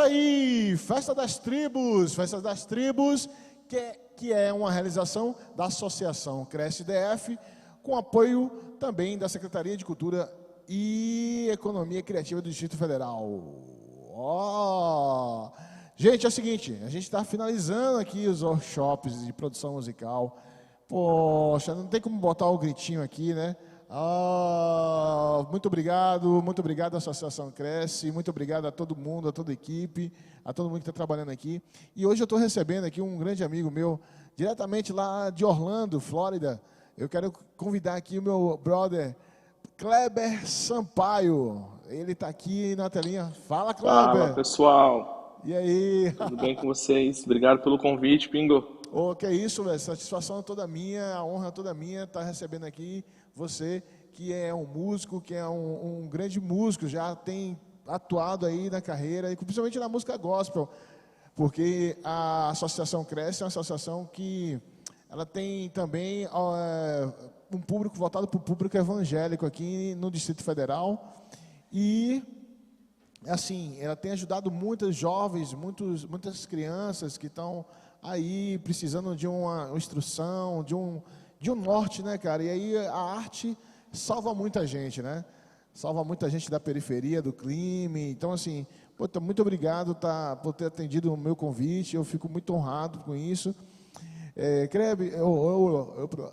aí, Festa das Tribos, que é uma realização da Associação Cresce DF, com apoio também da Secretaria de Cultura e Economia Criativa do Distrito Federal. Gente, é o seguinte, a gente está finalizando aqui os workshops de produção musical. Poxa, não tem como botar o gritinho aqui, né? Muito obrigado à Associação Cresce, muito obrigado a todo mundo, a toda a equipe, a todo mundo que está trabalhando aqui. E hoje eu estou recebendo aqui um grande amigo meu, diretamente lá de Orlando, Flórida. Eu quero convidar aqui o meu brother, Kleber Sampaio. Ele está aqui na telinha. Fala, Kleber. Fala, pessoal. E aí? Tudo bem com vocês? Obrigado pelo convite, Pingo. Que é isso, velho. Satisfação é toda minha, a honra é toda minha estar recebendo aqui você, que é um músico, que é um grande músico, já tem atuado aí na carreira, e principalmente na música gospel, porque a Associação Cresce é uma associação que ela tem também um público voltado para o público evangélico aqui no Distrito Federal, e assim, ela tem ajudado muitos jovens, muitas crianças que estão aí precisando de uma instrução, de um norte, né, cara? E aí a arte salva muita gente, né? Salva muita gente da periferia, do crime. Então, assim, muito obrigado por ter atendido o meu convite. Eu fico muito honrado com isso. Kleber,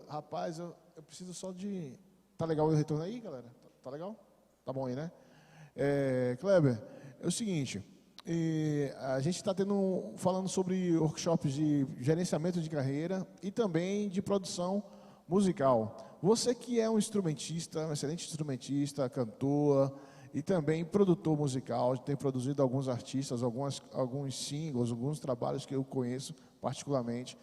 rapaz, eu preciso só de... Tá legal o retorno aí, galera? Tá legal? Tá bom aí, né? Kleber, é o seguinte... a gente está falando sobre workshops de gerenciamento de carreira e também de produção musical. Você que é um instrumentista, um excelente instrumentista, cantor e também produtor musical, tem produzido alguns artistas, alguns singles, alguns trabalhos que eu conheço particularmente.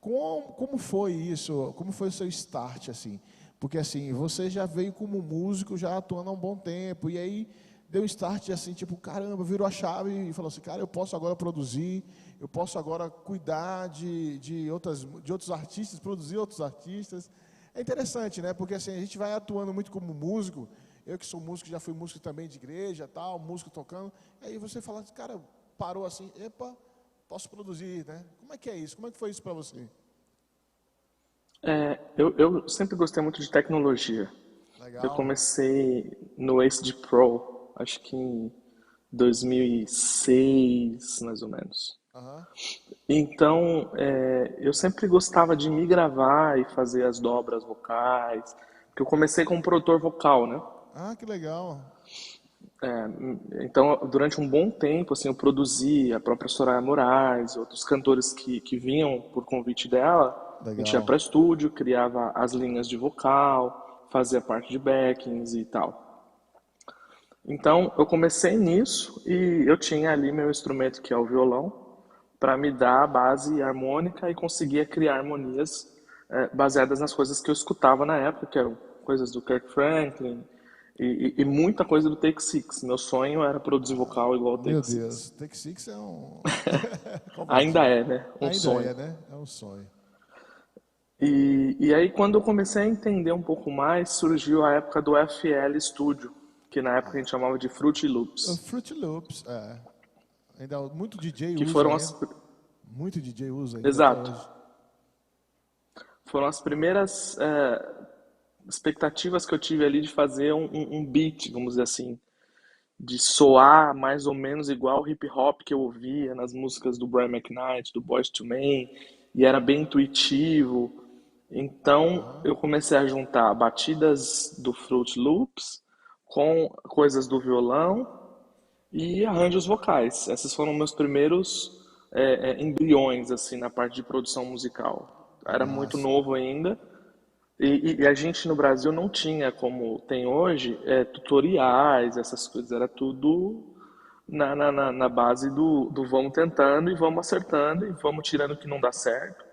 Como foi isso? Como foi o seu start, assim? Porque assim, você já veio como músico, já atuando há um bom tempo, e aí deu um start assim, tipo, caramba, virou a chave e falou assim, cara, eu posso agora produzir, eu posso agora cuidar de outros artistas, produzir outros artistas. É interessante, né? Porque assim, a gente vai atuando muito como músico, eu que sou músico, já fui músico também de igreja, tal, músico tocando, aí você fala, cara, parou assim, epa, posso produzir, né? Como é que é isso? Como é que foi isso para você? Eu sempre gostei muito de tecnologia. Eu Legal. comecei no Acid Pro, acho que em 2006, mais ou menos. Aham. Então, eu sempre gostava de me gravar e fazer as dobras vocais, porque eu comecei como produtor vocal, né? Que legal. Então, durante um bom tempo, assim, eu produzi a própria Soraya Moraes, outros cantores que vinham por convite dela. A gente ia Legal. para estúdio, criava as linhas de vocal, fazia parte de backings e tal. Então, eu comecei nisso e eu tinha ali meu instrumento, que é o violão, para me dar a base harmônica e conseguia criar harmonias baseadas nas coisas que eu escutava na época, que eram coisas do Kirk Franklin e muita coisa do Take Six. Meu sonho era produzir vocal igual ao Meu Take Deus, Six. Take Six é um... Ainda covardia. é, né? Um Ainda sonho. é, né? É um sonho. E aí, quando eu comecei a entender um pouco mais, surgiu a época do FL Studio, que na época a gente chamava de Fruity O Loops, Fruit Loops, ainda muito DJ que usa foram ainda. as, Muito DJ usa ainda até exato, hoje. foram as primeiras expectativas que eu tive ali de fazer um beat, vamos dizer assim, de soar mais ou menos igual o hip hop que eu ouvia nas músicas do Brian McKnight, do Boyz II Men, e era bem intuitivo. Então Aham. eu comecei a juntar batidas do Fruit Loops com coisas do violão e arranjos vocais. Esses foram meus primeiros embriões assim na parte de produção musical. Era muito Massa. novo ainda e a gente no Brasil não tinha, como tem hoje, tutoriais, essas coisas. Era tudo na base do vamos tentando e vamos acertando e vamos tirando o que não dá certo.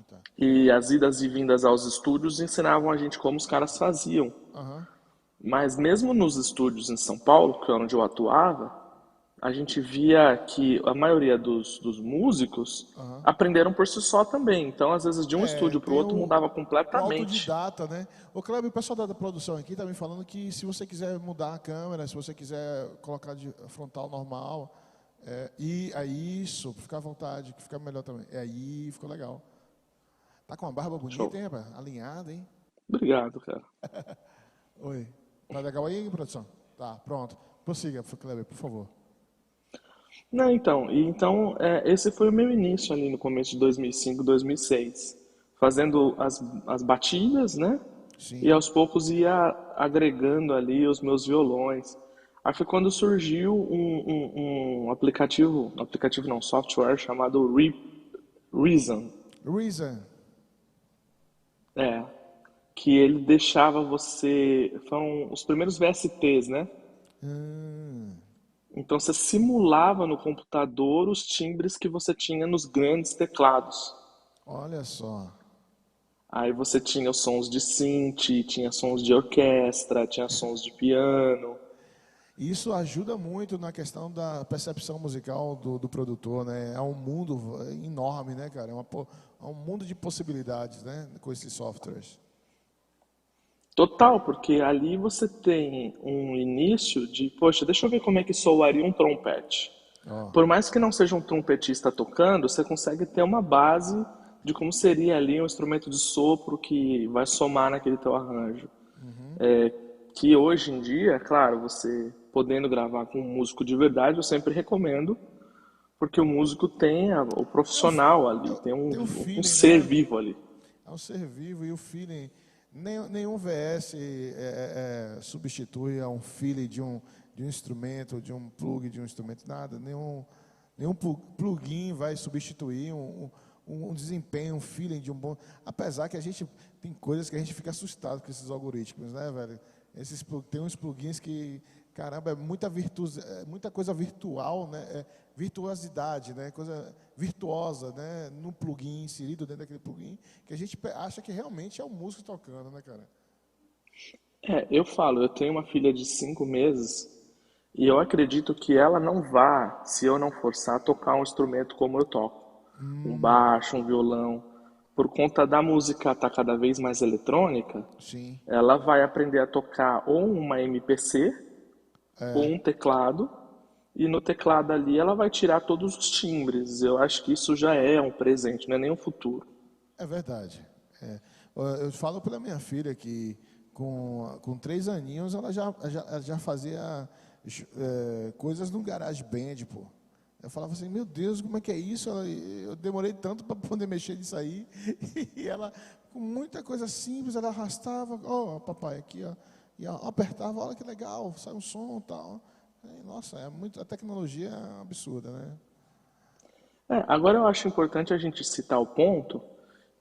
Tá. E as idas e vindas aos estúdios ensinavam a gente como os caras faziam. Aham. Mas mesmo nos estúdios em São Paulo, que é onde eu atuava, a gente via que a maioria dos músicos Aham. aprenderam por si só também. Então, às vezes, de um estúdio para o Tem outro mudava o completamente. autodidata, né? O Kleber, o pessoal da produção aqui tá me falando que se você quiser mudar a câmera, se você quiser colocar de frontal normal, E aí, isso, fica à vontade, que fica melhor também. Aí ficou legal. Tá com uma barba Show. bonita, hein, rapaz? Alinhada, hein? Obrigado, cara. Oi. Tá legal aí, produção? Tá, pronto. Prossiga, Kleber, por favor. Não, esse foi o meu início ali no começo de 2005, 2006, fazendo as batidas, né? E Sim. aos poucos ia agregando ali os meus violões. Aí foi quando surgiu um aplicativo não, software chamado Reason, Reason. é, que ele deixava você, foram os primeiros VSTs, né? Hum, Então você simulava no computador os timbres que você tinha nos grandes teclados. olha só. Aí você tinha os sons de synth, tinha sons de orquestra, tinha sons de piano. Isso ajuda muito na questão da percepção musical do produtor, né? É um mundo enorme, né, cara? É um mundo de possibilidades, né, com esses softwares. Total, porque ali você tem um início de, poxa, deixa eu ver como é que soaria um trompete. Ó, Por mais que não seja um trompetista tocando, você consegue ter uma base de como seria ali um instrumento de sopro que vai somar naquele teu arranjo. Que hoje em dia, claro, você podendo gravar com um músico de verdade, eu sempre recomendo, porque o músico tem o é o, profissional ali, tem tem o um feeling, ser né? vivo ali. É um ser vivo e o feeling. Nenhum VS substitui a um feeling de um instrumento, de um plug de um instrumento, nada. Nenhum plugin vai substituir um desempenho, um feeling de um bom. Apesar que a gente tem coisas que a gente fica assustado com esses algoritmos, né, velho? Tem uns plugins que, caramba, muita coisa virtual, né? Virtuosidade, né? Coisa virtuosa, né? No plugin, inserido dentro daquele plugin, que a gente acha que realmente é o músico tocando, né, cara? Eu falo, eu tenho uma filha de 5 meses e eu acredito que ela não vá, se eu não forçar, tocar um instrumento como eu toco. Um baixo, um violão. Por conta da música estar cada vez mais eletrônica, Sim, ela vai aprender a tocar ou uma MPC ou um teclado, e no teclado ali ela vai tirar todos os timbres. Eu acho que isso já é um presente, não é nem um futuro. é verdade. Eu falo pela minha filha que com 3 aninhos ela já fazia coisas no GarageBand, pô. Eu falava assim, meu Deus, como é que é isso? Eu demorei tanto para poder mexer nisso aí. E ela, com muita coisa simples, ela arrastava, ó, papai, aqui, ó, e ó, apertava, olha que legal, sai um som e tal. Nossa, a tecnologia é absurda, né? Agora eu acho importante a gente citar o ponto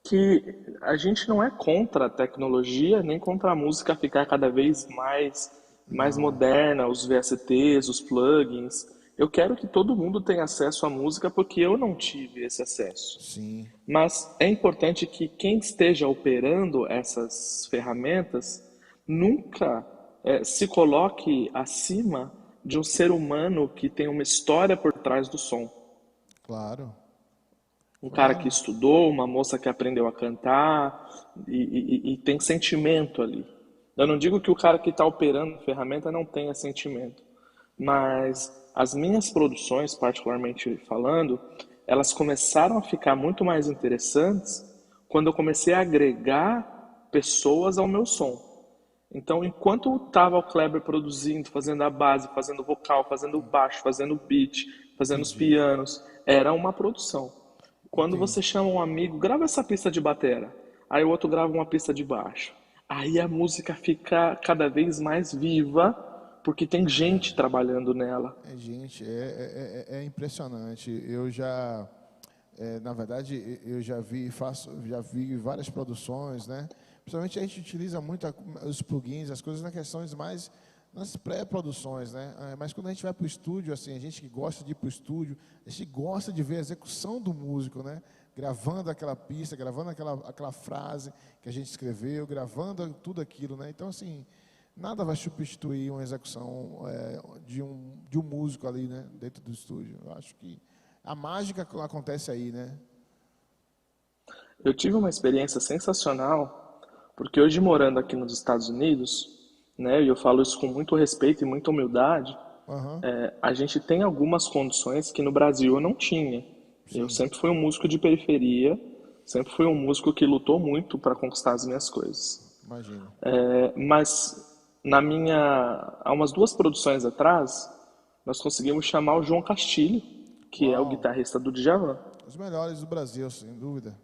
que a gente não é contra a tecnologia, nem contra a música ficar cada vez mais Não, moderna, os VSTs, os plugins. Eu quero que todo mundo tenha acesso à música porque eu não tive esse acesso. sim, Mas é importante que quem esteja operando essas ferramentas nunca se coloque acima de um ser humano que tem uma história por trás do som. claro, Um cara que claro. estudou, uma moça que aprendeu a cantar e tem sentimento ali. Eu não digo que o cara que está operando a ferramenta não tenha sentimento, mas as minhas produções, particularmente falando, elas começaram a ficar muito mais interessantes quando eu comecei a agregar pessoas ao meu som. Então, enquanto estava o Kleber produzindo, fazendo a base, fazendo o vocal, fazendo o baixo, fazendo o beat, fazendo os Entendi, pianos, era uma produção. Quando entendi. você chama um amigo, grava essa pista de batera, aí o outro grava uma pista de baixo. Aí a música fica cada vez mais viva, porque tem gente trabalhando nela. Gente, é impressionante. Na verdade, eu já vi várias produções, né? Principalmente a gente utiliza muito os plugins, as coisas nas questões mais nas pré-produções, né? Mas quando a gente vai para o estúdio, assim, a gente que gosta de ir para o estúdio, a gente gosta de ver a execução do músico, né? Gravando aquela pista, gravando aquela frase que a gente escreveu, gravando tudo aquilo, né? Então, assim, nada vai substituir uma execução de um músico ali, né? Dentro do estúdio. Eu acho que a mágica acontece aí, né? Eu tive uma experiência sensacional, porque hoje morando aqui nos Estados Unidos, né, e eu falo isso com muito respeito e muita humildade, Aham. A gente tem algumas condições que no Brasil eu não tinha. Eu Sim, sempre fui um músico de periferia, sempre fui um músico que lutou muito para conquistar as minhas coisas. imagino. Mas há umas duas produções atrás, nós conseguimos chamar o João Castilho, que é o Uau. guitarrista do Djavan. Os melhores do Brasil, sem dúvida.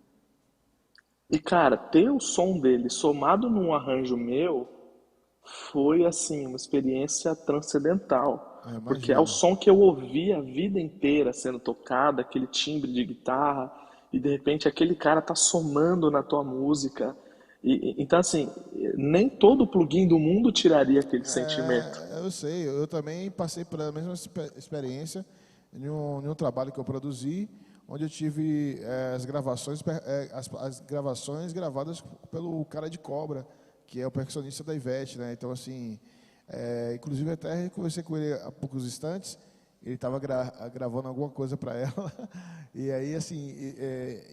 E cara, ter o som dele somado num arranjo meu foi assim uma experiência transcendental, Eu porque é o imagino. som que eu ouvi a vida inteira sendo tocado, aquele timbre de guitarra, e de repente aquele cara tá somando na tua música. Então assim, nem todo plugin do mundo tiraria aquele sentimento. É, eu sei, eu também passei pela mesma experiência em um trabalho que eu produzi, onde eu tive as gravações, as gravações gravadas pelo Cara de Cobra, que é o percussionista da Ivete, né? Então, assim, inclusive até conversei com ele há poucos instantes, ele estava gravando alguma coisa para ela, e aí, assim,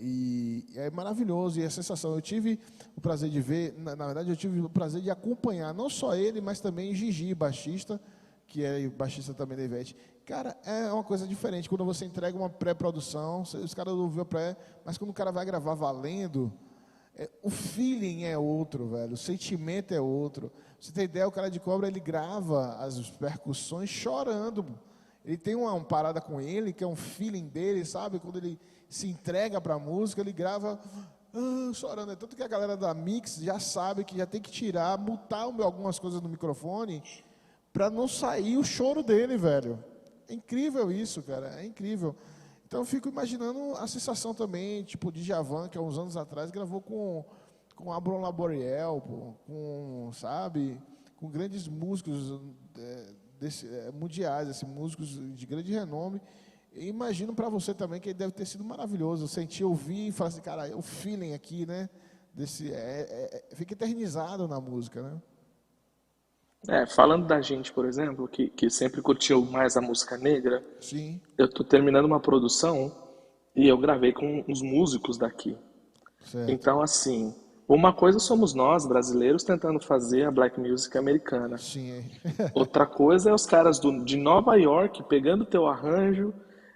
e é maravilhoso, e a sensação, eu tive o prazer de ver, na verdade, eu tive o prazer de acompanhar, não só ele, mas também Gigi, baixista, que é baixista também da Ivete. Cara, é uma coisa diferente, quando você entrega uma pré-produção, os caras ouviram a pré, mas quando o cara vai gravar valendo, o feeling é outro, velho. O sentimento é outro. Pra você tem ideia, o Cara de Cobra, ele grava as percussões chorando. Ele tem uma parada com ele, que é um feeling dele, sabe? Quando ele se entrega para a música, ele grava chorando. É tanto que a galera da Mix já sabe que já tem que tirar, mutar algumas coisas no microfone para não sair o choro dele, velho. É incrível isso, cara. É incrível. Então eu fico imaginando a sensação também, tipo, de Djavan, que há uns anos atrás gravou com Abron Laboriel, pô, com, sabe, com grandes músicos mundiais, assim, músicos de grande renome. E imagino para você também que deve ter sido maravilhoso. Sentir, ouvir e falar assim, cara, o feeling aqui, né? Fica eternizado na música, né? Falando da gente, por exemplo, que sempre curtiu mais a música negra, Sim, eu tô terminando uma produção e eu gravei com os músicos daqui. certo. Então, assim, uma coisa somos nós, brasileiros, tentando fazer a black music americana. Sim, Outra coisa é os caras de Nova York pegando teu arranjo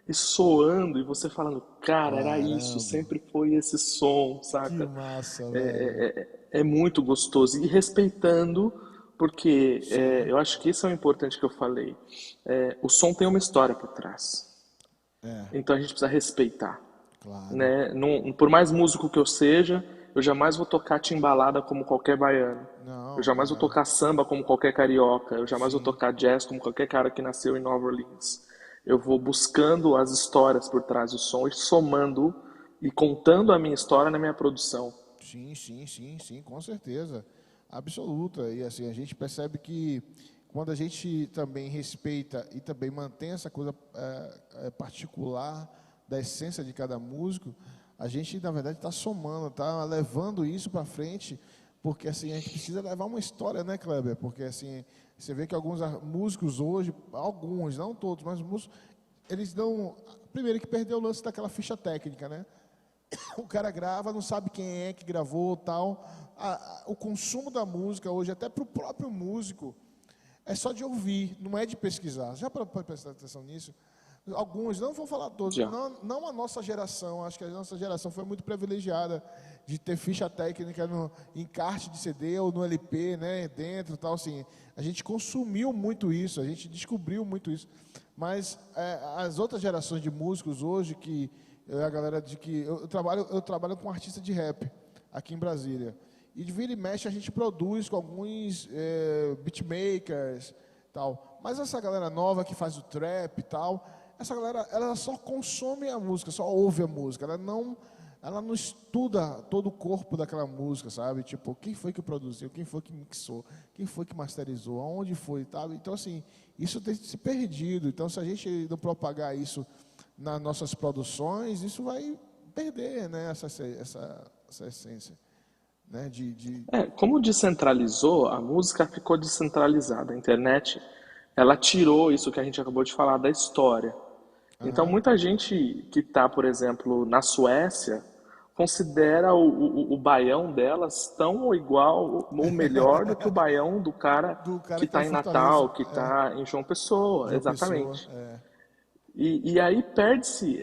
e soando, e você falando, cara, era isso, caramba. sempre foi esse som, Que saca? massa, velho. É muito gostoso. E respeitando, porque Sim, eu acho que isso é o importante que eu falei. O som tem uma história por trás. é, Então a gente precisa respeitar, claro. né? Por mais músico que eu seja, eu jamais vou tocar timbalada como qualquer baiano. Eu Não, jamais vou claro. tocar samba como qualquer carioca. Eu jamais vou Sim, tocar jazz como qualquer cara que nasceu em Nova Orleans. Eu vou buscando as histórias por trás do som e somando e contando a minha história na minha produção. sim, com certeza. Absoluta. E assim, a gente percebe que quando a gente também respeita e também mantém essa coisa particular da essência de cada músico, a gente, na verdade, está somando, está levando isso para frente, porque assim, a gente precisa levar uma história, né, Kleber? Porque assim, você vê que alguns músicos hoje, alguns, não todos, mas músicos, eles não. Primeiro que perdeu o lance daquela ficha técnica, né? O cara grava, não sabe quem é que gravou, tal. O consumo da música hoje, até para o próprio músico, é só de ouvir, não é de pesquisar. Já para prestar atenção nisso? Alguns, não vou falar todos, Já. não a nossa geração, acho que a nossa geração foi muito privilegiada de ter ficha técnica no encarte de CD ou no LP, né, dentro, tal, assim. A gente consumiu muito isso, a gente descobriu muito isso. Mas as outras gerações de músicos hoje, que a galera de que eu trabalho com um artista de rap aqui em Brasília. E de vira e mexe a gente produz com alguns beatmakers, tal. Mas essa galera nova que faz o trap e tal, essa galera, ela só consome a música, só ouve a música, ela não estuda todo o corpo daquela música, sabe? Tipo, quem foi que produziu, quem foi que mixou, quem foi que masterizou, aonde foi, sabe? Então, assim, isso tem se perdido. Então, se a gente não propagar isso nas nossas produções, isso vai perder, né, essa essência, né, Como descentralizou, a música ficou descentralizada. A internet, ela tirou isso que a gente acabou de falar da história. Então, aham, muita gente que está, por exemplo, na Suécia, considera o baião delas tão ou igual ou melhor do que o baião do cara Do cara que que tá está em em Fortaleza, Natal, que está em João Pessoa, João Pessoa. exatamente. E aí perde-se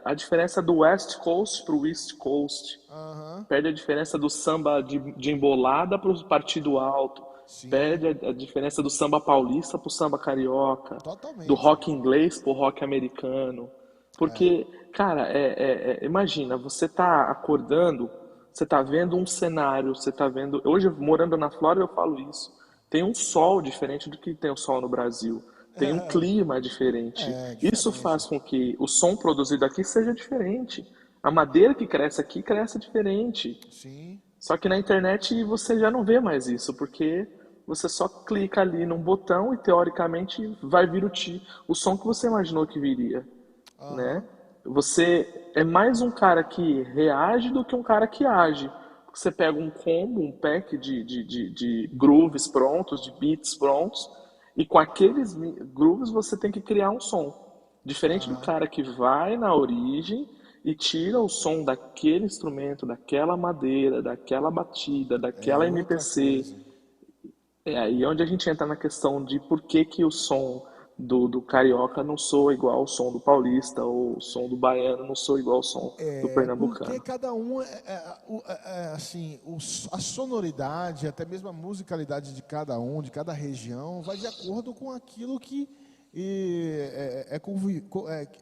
a diferença do West Coast para o East Coast, Aham, perde a diferença do samba de embolada para o partido alto, sim, perde a diferença do samba paulista para o samba carioca, do totalmente. rock inglês para o rock americano. Porque, cara, imagina, você tá acordando, você tá vendo um cenário, você tá vendo. Hoje, morando na Flórida, eu falo isso. Tem um sol diferente do que tem o sol no Brasil. Tem um clima diferente. É Isso diferente. faz com que o som produzido aqui seja diferente. A madeira que cresce aqui cresce diferente. Sim, Só que na internet você já não vê mais isso, porque você só clica ali num botão e teoricamente vai vir o som que você imaginou que viria, né? aham, Você é mais um cara que reage do que um cara que age. Porque você pega um combo, um pack de grooves prontos, de beats prontos, e com aqueles grooves você tem que criar um som. Diferente do aham. cara que vai na origem e tira o som daquele instrumento, daquela madeira, daquela batida, É daquela outra MPC. coisa. É aí onde a gente entra na questão de por que que o som do carioca não soa igual ao som do paulista, ou o som do baiano não soa igual ao som do É porque pernambucano. cada um assim, a sonoridade, até mesmo a musicalidade de cada um, de cada região, vai de acordo com aquilo que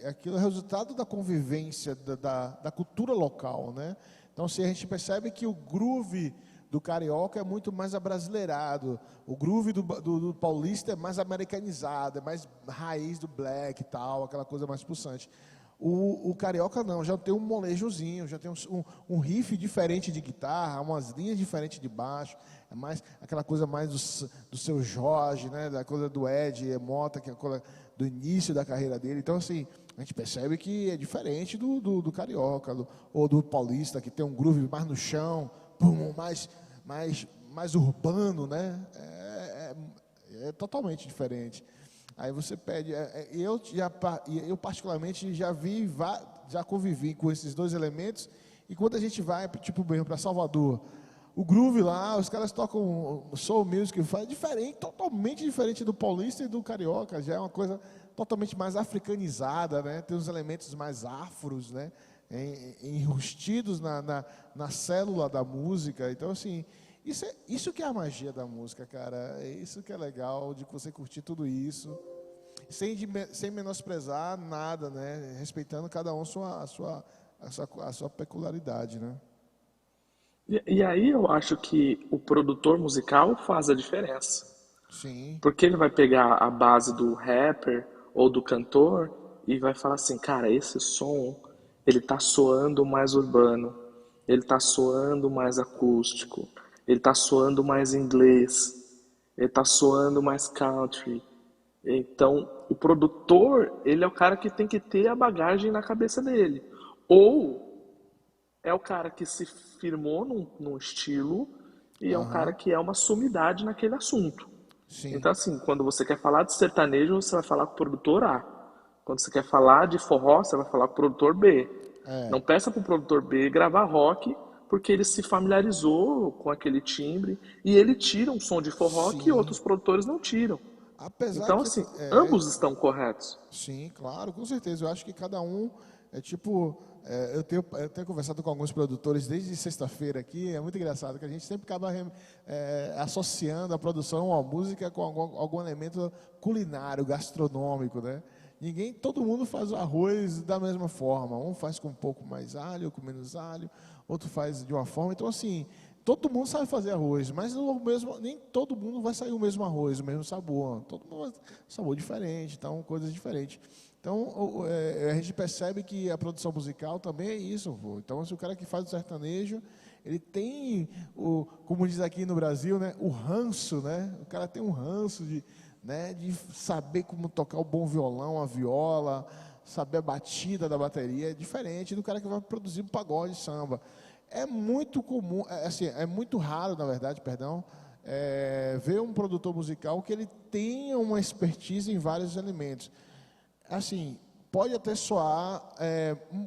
aquilo é resultado da convivência da cultura local, né? Então, se a gente percebe que o groove do carioca é muito mais abrasileirado, o groove do paulista é mais americanizado, é mais raiz do black e tal, aquela coisa mais pulsante. O carioca não, já tem um molejozinho, já tem um riff diferente de guitarra, umas linhas diferentes de baixo, é mais aquela coisa mais do seu Jorge, né, da coisa do Ed Mota, que é a coisa do início da carreira dele. Então, assim, a gente percebe que é diferente do carioca, ou do paulista, que tem um groove mais no chão, pum, mais urbano, né? É totalmente diferente. Aí você pede. Eu particularmente já convivi com esses dois elementos. E quando a gente vai, tipo, mesmo para Salvador, o groove lá, os caras tocam soul music, faz diferente, totalmente diferente do paulista e do carioca. Já é uma coisa totalmente mais africanizada, né? Tem uns elementos mais afros, né? Enrustidos na célula da música. Então, assim, isso que é a magia da música, cara. É isso que é legal, de você curtir tudo isso, sem menosprezar nada, né? Respeitando cada um a sua peculiaridade, né? E aí eu acho que o produtor musical faz a diferença. Sim, Porque ele vai pegar a base do rapper ou do cantor e vai falar assim, cara, esse som, ele tá soando mais urbano, ele tá soando mais acústico, ele tá soando mais inglês, ele tá soando mais country. Então, o produtor, ele é o cara que tem que ter a bagagem na cabeça dele. Ou é o cara que se firmou num estilo e é um cara aham, que é uma sumidade naquele assunto. Então, sim, assim, quando você quer falar de sertanejo, você vai falar com o produtor A. Quando você quer falar de forró, você vai falar com o produtor B. Não é. peça para o produtor B gravar rock, porque ele se familiarizou com aquele timbre e ele tira um som de forró que Sim. outros produtores não tiram. Apesar Então, que assim, ambos estão corretos. sim, claro, com certeza. Eu acho que cada um é tipo. Eu tenho conversado com alguns produtores desde sexta-feira aqui. É muito engraçado que a gente sempre acaba associando a produção à música com algum elemento culinário, gastronômico, né? Todo mundo faz o arroz da mesma forma. Um faz com um pouco mais alho, com menos alho, outro faz de uma forma. Então, assim, todo mundo sabe fazer arroz, mas nem todo mundo vai sair o mesmo arroz, o mesmo sabor. Todo mundo vai sabor diferente, então coisas diferentes. Então a gente percebe que a produção musical também é isso. Pô. Então se o cara que faz o sertanejo, ele tem como diz aqui no Brasil, né, o ranço, né? O cara tem um ranço de saber como tocar o bom violão, a viola, saber a batida da bateria, é diferente do cara que vai produzir um pagode, samba. É muito comum, assim, é muito raro, na verdade, perdão, ver um produtor musical que ele tenha uma expertise em vários elementos. Assim, pode até soar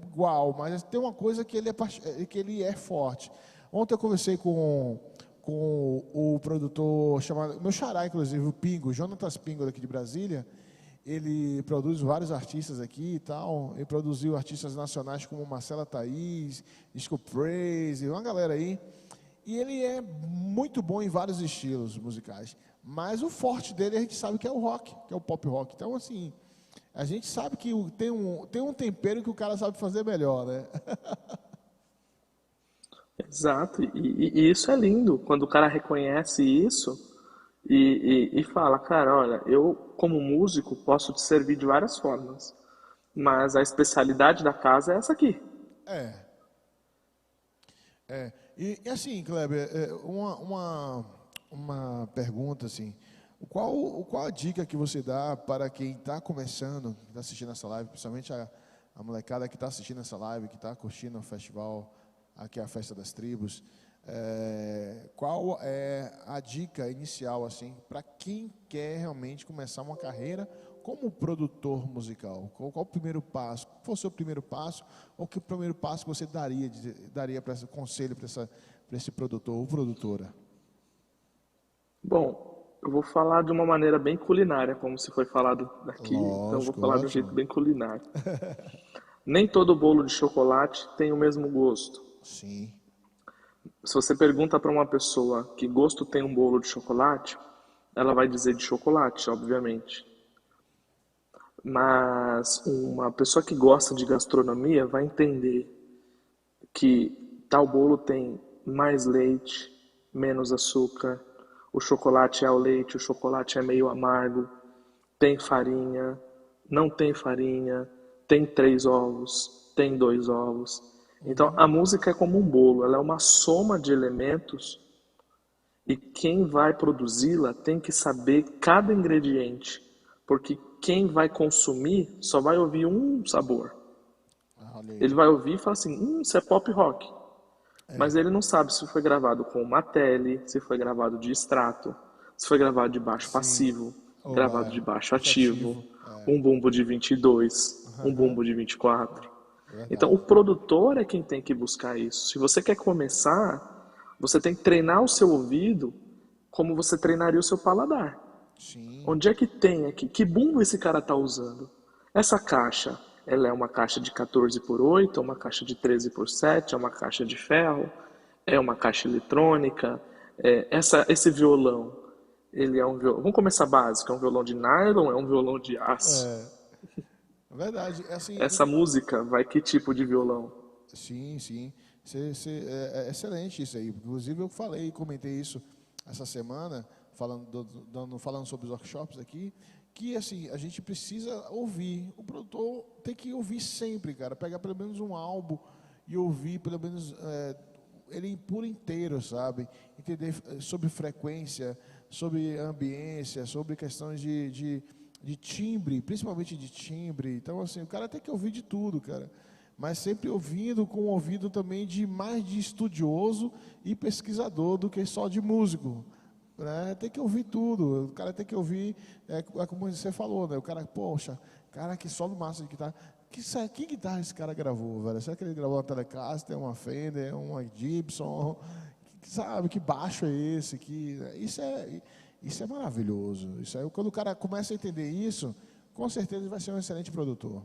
igual, mas tem uma coisa que que ele é forte. Ontem eu conversei com o produtor chamado, meu xará, inclusive, o Pingo, Jonatas Pingo, daqui de Brasília. Ele produz vários artistas aqui e tal. Ele produziu artistas nacionais como Marcela Thaís, Disco Praise, uma galera aí. E ele é muito bom em vários estilos musicais. Mas o forte dele a gente sabe que é o rock, que é o pop rock. Então, assim, a gente sabe que tem um tempero que o cara sabe fazer melhor, né? Exato, e isso é lindo, quando o cara reconhece isso e fala, cara, olha, eu como músico posso te servir de várias formas, mas a especialidade da casa é essa aqui. É, e assim, Kleber, uma pergunta assim, qual a dica que você dá para quem está começando, que está assistindo essa live, principalmente a molecada que está assistindo essa live, que está curtindo o festival, aqui é a Festa das Tribos, qual é a dica inicial assim para quem quer realmente começar uma carreira como produtor musical? Qual o primeiro passo? Qual foi o seu primeiro passo? Ou que primeiro passo que você daria para esse conselho para esse produtor ou produtora? Bom, eu vou falar de uma maneira bem culinária, como se foi falado aqui, então eu vou Lógico, falar de um jeito ótimo. bem culinário. Nem todo bolo de chocolate tem o mesmo gosto. Sim. Se você pergunta para uma pessoa que gosto tem um bolo de chocolate, ela vai dizer de chocolate, obviamente. Mas uma pessoa que gosta de gastronomia vai entender que tal bolo tem mais leite, menos açúcar, o chocolate é ao leite, o chocolate é meio amargo, tem farinha, não tem farinha, tem 3 ovos, tem 2 ovos. Então Uhum. a música é como um bolo, ela é uma soma de elementos e quem vai produzi-la tem que saber cada ingrediente, porque quem vai consumir só vai ouvir um sabor. Olha Ele aí. vai ouvir e fala assim, isso é pop rock. Mas É, ele não sabe se foi gravado com uma tele, se foi gravado de extrato, se foi gravado de baixo sim. passivo, Ou gravado de baixo baixo ativo, ativo. um bumbo de 22, um Aham, bumbo de 24. Então, o verdade. produtor é quem tem que buscar isso. Se você quer começar, você tem que treinar o seu ouvido como você treinaria o seu paladar. Sim. Onde é que tem aqui? Que bumbo esse cara está usando? Essa caixa, ela é uma caixa de 14x8, é uma caixa de 13x7, é uma caixa de ferro, é uma caixa eletrônica. Esse violão, ele é um violão. Vamos começar básico, é um violão de nylon, é um violão de aço. É, verdade. É assim, Essa música vai que tipo de violão? sim, sim. É excelente isso aí. Inclusive eu comentei isso essa semana, falando sobre os workshops aqui, que assim, a gente precisa ouvir. O produtor tem que ouvir sempre, cara. Pegar pelo menos um álbum e ouvir pelo menos ele por inteiro, sabe? Entender sobre frequência, sobre ambiência, sobre questões de timbre, principalmente de timbre. Então, assim, o cara tem que ouvir de tudo, cara. Mas sempre ouvindo com o ouvido também mais de estudioso e pesquisador do que só de músico. Né? Tem que ouvir tudo. O cara tem que ouvir, como você falou, né? O cara, poxa, cara que só no massa de guitarra. Que guitarra esse cara gravou, velho? Será que ele gravou uma Telecaster, uma Fender, uma Gibson? Sabe, que baixo é esse? Isso é maravilhoso. Isso aí, quando o cara começa a entender isso, com certeza ele vai ser um excelente produtor.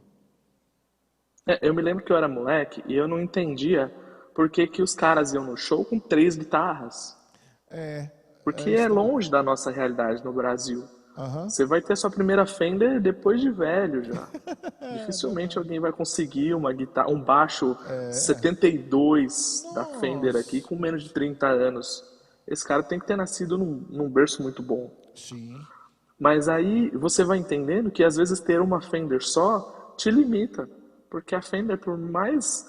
Eu me lembro que eu era moleque e eu não entendia por que que os caras iam no show com 3 guitarras. É, Porque isso é também. longe da nossa realidade no Brasil. Aham. Você vai ter sua primeira Fender depois de velho já. É Dificilmente verdade. alguém vai conseguir uma guitarra, um baixo É. 72 da Fender aqui Nossa. com menos de 30 anos. Esse cara tem que ter nascido num berço muito bom. Sim. Mas aí você vai entendendo que às vezes ter uma Fender só te limita. Porque a Fender, por mais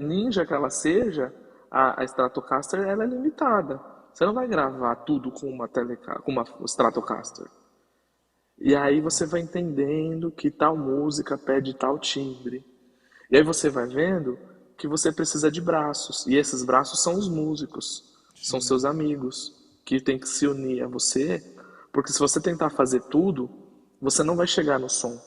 ninja que ela seja, a Stratocaster ela é limitada. Você não vai gravar tudo com com uma Stratocaster. E aí você vai entendendo que tal música pede tal timbre. E aí você vai vendo que você precisa de braços. E esses braços são os músicos, são Sim. seus amigos, que tem que se unir a você. Porque se você tentar fazer tudo, você não vai chegar no som.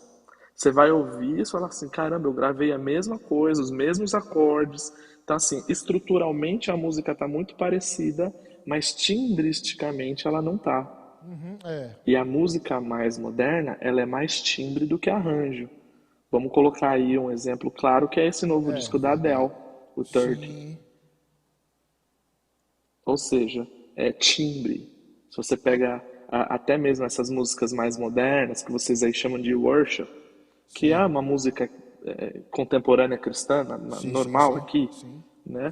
Você vai ouvir e falar assim, caramba, eu gravei a mesma coisa, os mesmos acordes. Então, assim, estruturalmente a música tá muito parecida, mas timbristicamente ela não tá. Uhum, é. E a música mais moderna, ela é mais timbre do que arranjo. Vamos colocar aí um exemplo claro, que é esse novo É, disco da Adele, verdade. o 30. Sim. Ou seja, é timbre. Se você To- pega até mesmo essas músicas mais modernas, que vocês aí chamam de worship, que é Sim. uma música contemporânea cristã, Sim, sim, normal sim. aqui, Sim. né?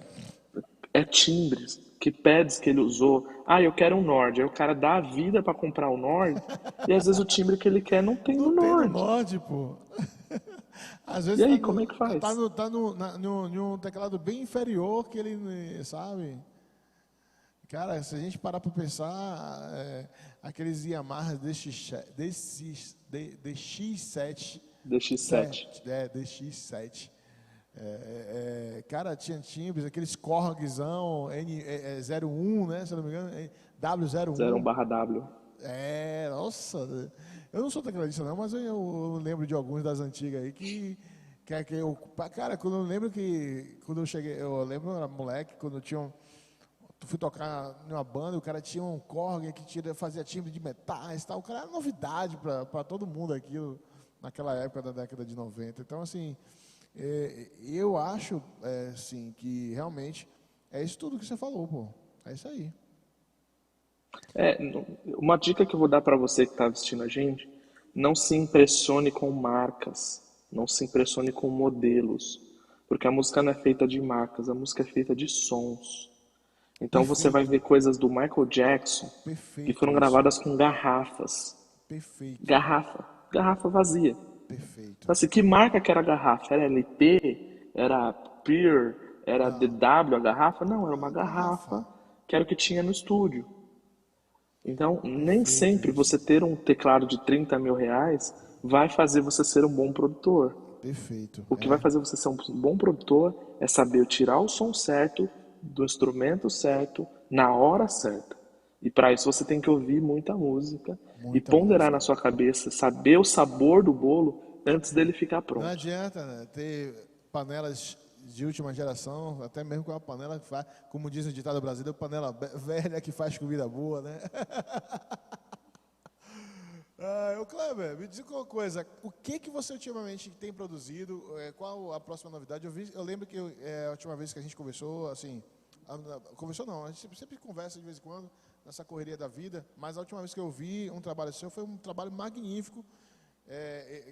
É timbres, que pads que ele usou. Ah, eu quero um Nord. Aí o cara dá a vida para comprar o Nord, e às vezes o timbre que ele quer não tem Não no tem no Nord. Nord, pô. Às E vezes aí, como é que faz? em um teclado bem inferior que ele, sabe? Cara, se a gente parar para pensar, aqueles Yamaha DX7, DX7. DX7, cara, tinha timbres, aqueles Korgzão N01, né, se eu não me engano, W01, 01/W. nossa, eu não sou tecladista não, mas eu lembro de alguns das antigas aí que eu, cara, quando eu lembro que, quando eu cheguei, eu lembro, eu era moleque, quando eu tinha fui tocar numa banda, o cara tinha um Korg que fazia timbre de metais e tal, o cara era novidade para todo mundo aquilo, naquela época da década de 90, então assim, eu acho, assim, que realmente é isso tudo que você falou, pô, é isso aí. É, uma dica que eu vou dar para você que está assistindo a gente, não se impressione com marcas, não se impressione com modelos, porque a música não é feita de marcas, a música é feita de sons. Então você vai Perfeito, ver coisas do Michael Jackson que perfeito foram isso, gravadas com garrafas, perfeito, garrafa vazia. perfeito. Então, assim, que marca que era a garrafa? Era LP? Era Peer? Era Não, DW a garrafa? Não, era uma a garrafa, garrafa que era o que tinha no estúdio. Então, nem perfeito sempre isso, você ter um teclado de 30 mil reais vai fazer você ser um bom produtor. perfeito, O que vai fazer você ser um bom produtor é saber tirar o som certo, do instrumento certo, na hora certa. E para isso você tem que ouvir muita música e muita ponderar na música. sua cabeça, saber o sabor do bolo antes dele ficar Não pronto. adianta, né, ter panelas de última geração, até mesmo com a panela que faz, como diz o ditado brasileiro, panela velha que faz comida boa, né? Ô Kleber, me diz uma coisa, o que que você ultimamente tem produzido? Qual a próxima novidade? Eu lembro que a última vez que a gente conversou, assim, conversou não, a gente sempre conversa de vez em quando nessa correria da vida, mas a última vez que eu vi um trabalho seu foi um trabalho magnífico,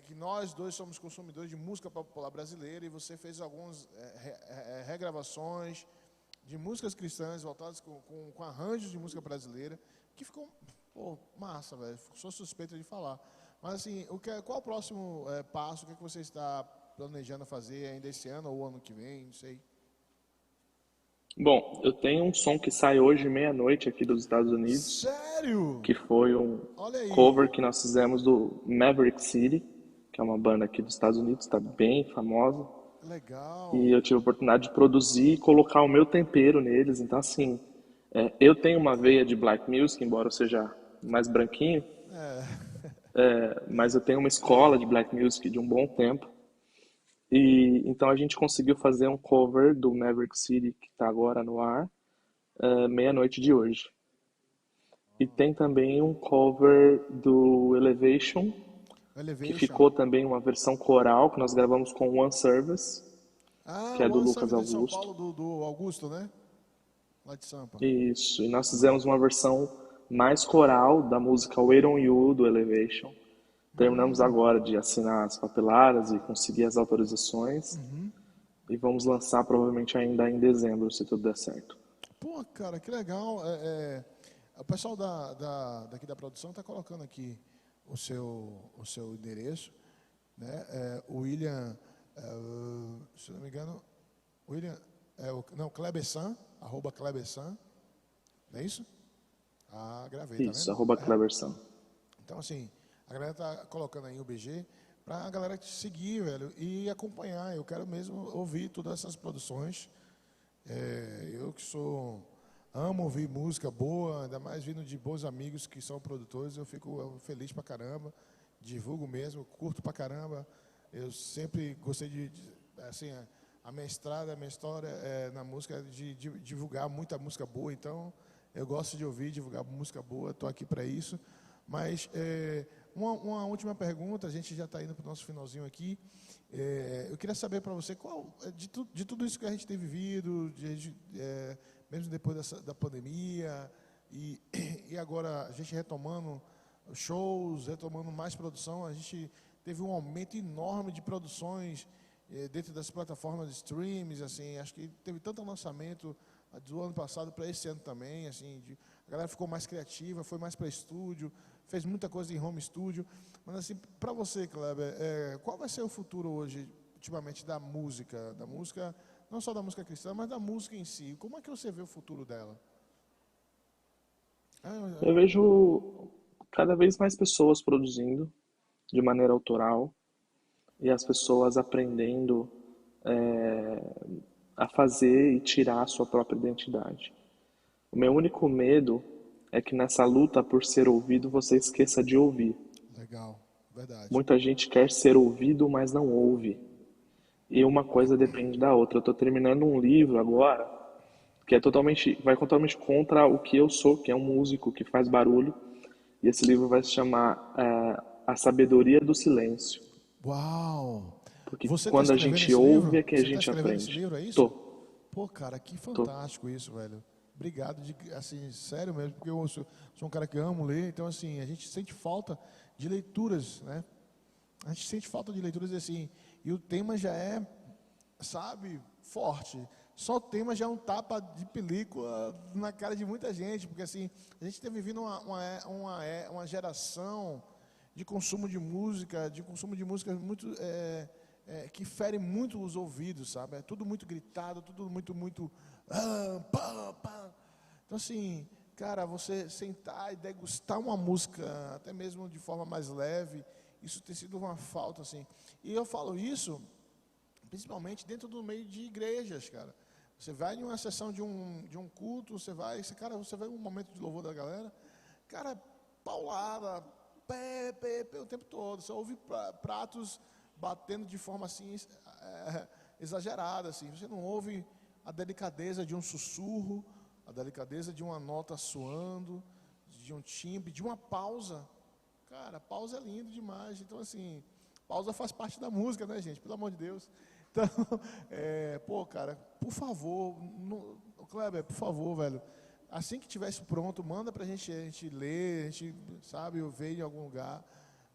que nós dois somos consumidores de música popular brasileira e você fez algumas regravações de músicas cristãs voltadas com arranjos de música brasileira, que ficou, pô, massa, velho. Sou suspeito de falar. Mas assim, qual o próximo passo? O que, é que você está planejando fazer ainda esse ano ou ano que vem? Não sei. Bom, eu tenho um som que sai hoje meia-noite aqui dos Estados Unidos, Sério? que foi um Olha aí. cover que nós fizemos do Maverick City, que é uma banda aqui dos Estados Unidos, está bem famosa. E Legal. eu tive a oportunidade de produzir e colocar o meu tempero neles. Então, assim, eu tenho uma veia de black music, embora eu seja mais branquinho, mas eu tenho uma escola de black music de um bom tempo. E então a gente conseguiu fazer um cover do Maverick City, que está agora no ar, meia-noite de hoje. E tem também um cover do Elevation, que Elevation. ficou também uma versão coral, que nós gravamos com One Service, Ah, que é o do One Lucas Service de São Augusto. Paulo, do Augusto, né? Lá de Sampa. Isso, e nós fizemos uma versão mais coral da música Wait on You, do Elevation. Terminamos agora de assinar as papeladas e conseguir as autorizações. E vamos lançar provavelmente ainda em dezembro, se tudo der certo. Pô, cara, que legal. O pessoal daqui da produção está colocando aqui o seu endereço, né? O William, se não me engano, William, não, Klebersan, arroba Klebersan, não é isso? Ah, gravei, tá Isso, vendo? arroba Cleverson. Então, assim, a galera tá colocando aí o BG para a galera te seguir, velho, e acompanhar. Eu quero mesmo ouvir todas essas produções. Eu que amo ouvir música boa, ainda mais vindo de bons amigos que são produtores, eu fico feliz pra caramba. divulgo mesmo, curto pra caramba. Eu sempre gostei assim, a minha estrada, a minha história na música é de divulgar muita música boa. Então, eu gosto de ouvir, divulgar música boa. Estou aqui para isso. Mas uma última pergunta, a gente já está indo para o nosso finalzinho aqui. Eu queria saber para você de tudo isso que a gente tem vivido, mesmo depois da pandemia, e agora a gente retomando shows, retomando mais produção, a gente teve um aumento enorme de produções dentro das plataformas de streams, assim, acho que teve tanto lançamento do ano passado para esse ano também, assim, a galera ficou mais criativa, foi mais para estúdio, fez muita coisa em home studio. Mas assim, para você, Kleber, qual vai ser o futuro hoje, ultimamente, da música, não só da música cristã, mas da música em si? Como é que você vê o futuro dela? Eu vejo cada vez mais pessoas produzindo de maneira autoral e as pessoas aprendendo a fazer e tirar a sua própria identidade. O meu único medo é que nessa luta por ser ouvido você esqueça de ouvir. Legal, verdade. Muita gente quer ser ouvido, mas não ouve. E uma coisa depende da outra. Eu estou terminando um livro agora que vai totalmente contra o que eu sou, que é um músico que faz barulho. E esse livro vai se chamar A Sabedoria do Silêncio. Uau! Porque Você está quando a escrevendo gente esse ouve livro? é que a Você está gente escrevendo esse aprende. livro, é isso? Tô, Pô, cara, que tô. fantástico isso, velho. Obrigado, assim, sério mesmo, porque eu sou um cara que amo ler, então, assim, a gente sente falta de leituras, né? A gente sente falta de leituras, assim, e o tema já é, sabe, forte. Só o tema já é um tapa de película na cara de muita gente, porque, assim, a gente está vivendo uma geração de consumo de música muito que fere muito os ouvidos, sabe? É tudo muito gritado, tudo muito pá, pá. Então, assim, cara, você sentar e degustar uma música, até mesmo de forma mais leve, isso tem sido uma falta, assim. E eu falo isso principalmente dentro do meio de igrejas, cara. Você vai em uma sessão de um culto, você vai um momento de louvor da galera, cara, paulada, pé, o tempo todo. Você ouve pratos batendo de forma assim, exagerada, assim. Você não ouve a delicadeza de um sussurro, a delicadeza de uma nota soando, de um timbre, de uma pausa. Cara, pausa é lindo demais. Então, assim, pausa faz parte da música, né, gente? Pelo amor de Deus. Então, pô, cara, por favor, Kleber, por favor, velho, assim que tivesse pronto, manda pra gente, a gente ler, a gente, sabe, eu vejo em algum lugar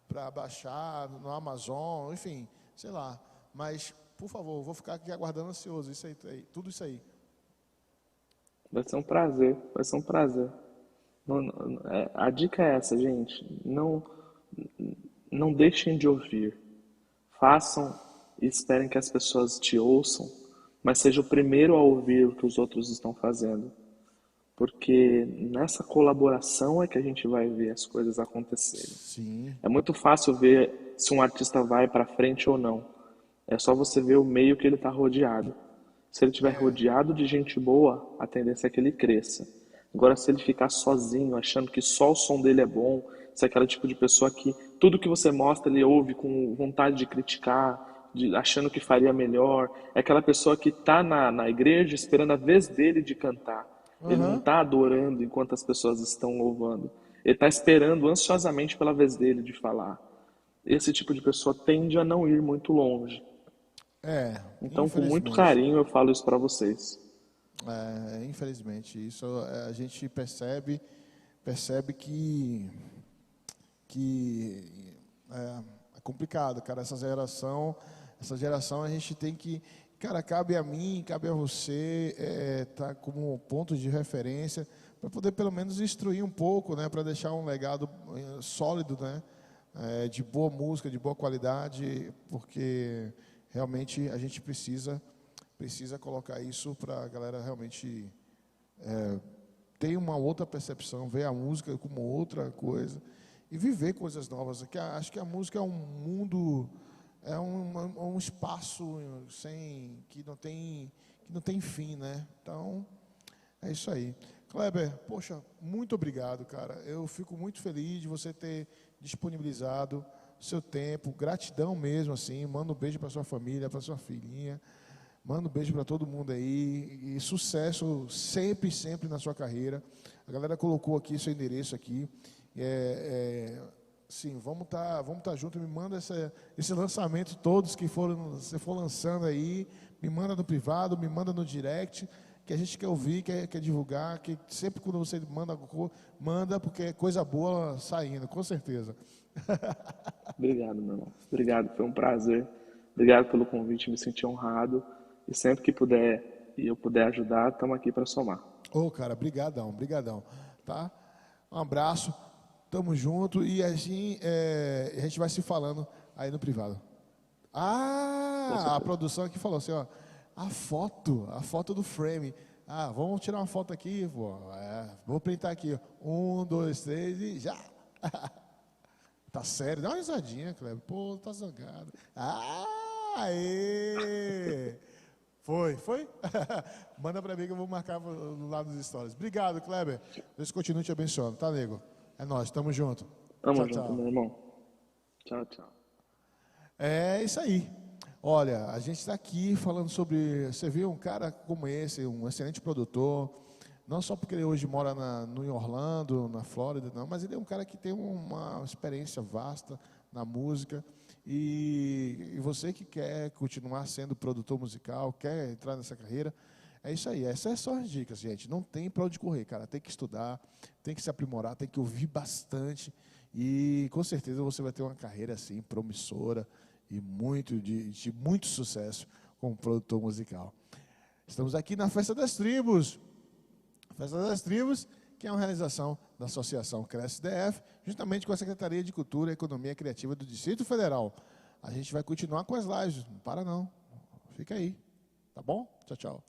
para baixar, no Amazon, enfim, sei lá. Mas, por favor, vou ficar aqui aguardando ansioso, isso aí, tudo isso aí. Vai ser um prazer, vai ser um prazer. A dica é essa, gente. Não deixem de ouvir. Façam e esperem que as pessoas te ouçam, mas seja o primeiro a ouvir o que os outros estão fazendo. Porque nessa colaboração é que a gente vai ver as coisas acontecerem. Sim, É muito fácil ver se um artista vai para frente ou não. É só você ver o meio que ele está rodeado. Se ele estiver rodeado de gente boa, a tendência é que ele cresça. Agora, se ele ficar sozinho, achando que só o som dele é bom, se é aquele tipo de pessoa que tudo que você mostra ele ouve com vontade de criticar, achando que faria melhor, é aquela pessoa que está na igreja esperando a vez dele de cantar. Ele não aham, está adorando enquanto as pessoas estão louvando. Ele está esperando ansiosamente pela vez dele de falar. Esse tipo de pessoa tende a não ir muito longe. Então, com muito infelizmente. carinho, eu falo isso para vocês. Infelizmente, isso a gente percebe que é complicado, cara. Essa geração a gente tem que, cara, cabe a mim, cabe a você, tá como ponto de referência para poder pelo menos instruir um pouco, né, para deixar um legado sólido, né, de boa música, de boa qualidade, porque realmente a gente precisa colocar isso para a galera realmente ter uma outra percepção, ver a música como outra coisa e viver coisas novas. Acho que a música é um mundo, um espaço que não tem fim, né? Então, é isso aí. Kleber, poxa, muito obrigado, cara. Eu fico muito feliz de você ter disponibilizado seu tempo, gratidão mesmo, assim, manda um beijo para sua família, para sua filhinha, manda um beijo para todo mundo aí, e sucesso sempre, sempre na sua carreira. A galera colocou aqui seu endereço aqui, sim, vamos tá junto, me manda esse lançamento todos que você for lançando aí, me manda no privado, me manda no direct, que a gente quer ouvir, quer divulgar, que sempre quando você manda, porque é coisa boa saindo, com certeza. Obrigado, meu irmão. Obrigado, foi um prazer. Obrigado pelo convite, me senti honrado. E sempre que puder e eu puder ajudar, estamos aqui para somar. Ô, cara, brigadão, tá? Um abraço, tamo junto e assim, a gente vai se falando aí no privado. A produção aqui falou assim, ó, a foto do frame. Vamos tirar uma foto aqui, pô. Vou printar aqui, ó. 1, 2, 3 e já. Tá sério? Dá uma risadinha, Kleber. Pô, tá zangado. Aê! Foi? Manda pra mim que eu vou marcar no lado dos stories. Obrigado, Kleber. Deus continue te abençoando, tá, nego? É nóis, tamo junto. Tamo junto, meu irmão. Tchau, tchau. É isso aí. Olha, a gente está aqui falando sobre... Você viu um cara como esse, um excelente produtor, não só porque ele hoje mora em Orlando, na Flórida, não, mas ele é um cara que tem uma experiência vasta na música. E você que quer continuar sendo produtor musical, quer entrar nessa carreira, é isso aí. Essas são as dicas, gente. Não tem para onde correr, cara. Tem que estudar, tem que se aprimorar, tem que ouvir bastante. E com certeza você vai ter uma carreira assim promissora e de muito sucesso como produtor musical. Estamos aqui na Festa das Tribos. Festa das Tribos, que é uma realização da Associação Cresce DF, juntamente com a Secretaria de Cultura e Economia Criativa do Distrito Federal. A gente vai continuar com as lives, não para não. Fica aí, tá bom? Tchau, tchau.